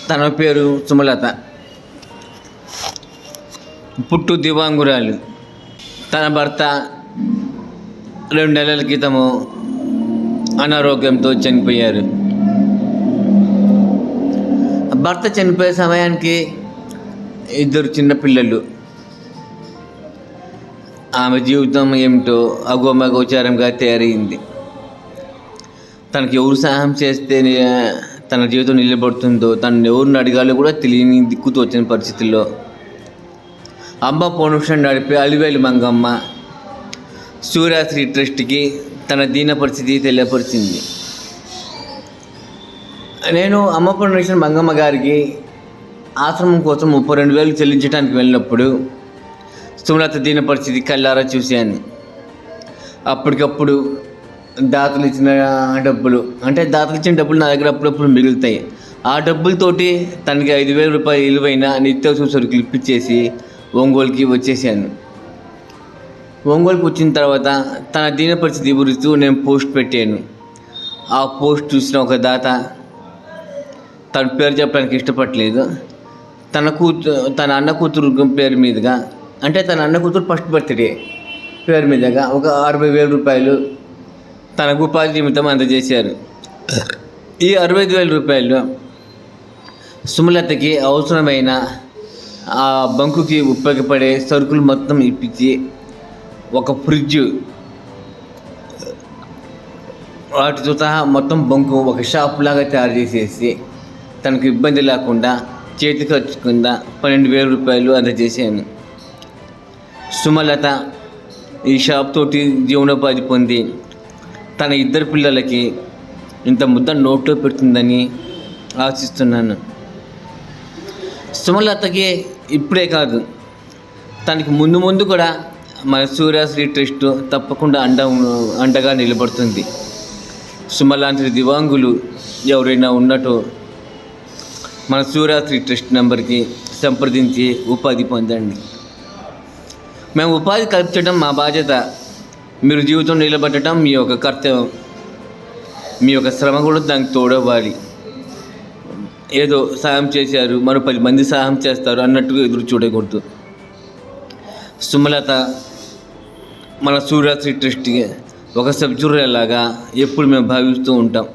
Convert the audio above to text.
తన పేరు సుమలత. పుట్టు దివాంగురాలు. తన భర్త 2 నెలల క్రితము అనారోగ్యంతో చనిపోయారు. భర్త చనిపోయే సమయానికి 2 చిన్నపిల్లలు. ఆమె జీవితం ఏమిటో అగోచరంగా తయారైంది. తనకి ఎవరు సహాయం చేస్తే తన జీవితం నిలబడుతుందో, తనని ఎవరిని అడగాలో కూడా తెలియని దిక్కుతో వచ్చిన పరిస్థితుల్లో అమ్మ ఫౌండేషన్ నడిపే అలివేలు మంగమ్మ సూర్యశ్రీ ట్రస్ట్కి తన దీన పరిస్థితి తెలియపరిచింది. నేను అమ్మ ఫౌండేషన్ మంగమ్మ గారికి ఆశ్రమం కోసం 32,000 చెల్లించడానికి వెళ్ళినప్పుడు సుమలత దీన పరిస్థితి కళ్ళారా చూశాను. అప్పటికప్పుడు దాతలు ఇచ్చిన డబ్బులు, దాతలు ఇచ్చిన డబ్బులు నా దగ్గర అప్పుడప్పుడు మిగులుతాయి. ఆ డబ్బులతోటి తనకి 5,000 రూపాయలు విలువైన నిత్యావసర సరుకులు ఇప్పించేసి ఒంగోలుకి వచ్చేసాను. ఒంగోలుకి వచ్చిన తర్వాత తన దీన పరిస్థితి వివరిస్తూ నేను పోస్ట్ పెట్టాను. ఆ పోస్ట్ చూసిన ఒక దాత, తన పేరు చెప్పడానికి ఇష్టపడలేదు, తన అన్న కూతురు పేరు మీదుగా, తన అన్న కూతురు ఫస్ట్ బర్త్డే పేరు మీదుగా ఒక 60,000 రూపాయలు తనకు ఉపాధి నిమిత్తం అందజేశారు. ఈ 65,000 రూపాయలు సుమలతకి అవసరమైన ఆ బంకుకి ఉపయోగపడే సరుకులు మొత్తం ఇప్పించి, ఒక ఫ్రిడ్జ్, వాటితో సహా మొత్తం బంకు ఒక షాప్ లాగా తయారు చేసేసి తనకు ఇబ్బంది లేకుండా చేతి ఖర్చు కింద 12,000 రూపాయలు అందజేశాను. సుమలత ఈ షాప్ తోటి జీవనోపాధి పొంది తన 2 పిల్లలకి ఇంత ముద్ద నోట్లో పెడుతుందని ఆశిస్తున్నాను. సుమలతకి ఇప్పుడే కాదు, తనకి ముందు కూడా మన సూర్యశ్రీ ట్రస్ట్ తప్పకుండా అండగా నిలబడుతుంది. సుమలాంటి దివాంగులు ఎవరైనా ఉన్నట్టు మన సూర్యశ్రీ ట్రస్ట్ నెంబర్కి సంప్రదించి ఉపాధి పొందండి. మేము ఉపాధి కల్పించడం మా బాధ్యత. మీరు జీవితం నిలబెట్టడం మీ యొక్క కర్తవ్యం. మీ యొక్క శ్రమ కూడా దానికి తోడవ్వాలి. ఏదో సహాయం చేశారు, మరో 10 మంది సహాయం చేస్తారు అన్నట్టుగా ఎదురు చూడకూడదు. సుమలత మన సూర్యశ్రీ ట్రస్ట్కి ఒక సబ్జురీలాగా ఎప్పుడు మేము భావిస్తూ ఉంటాం.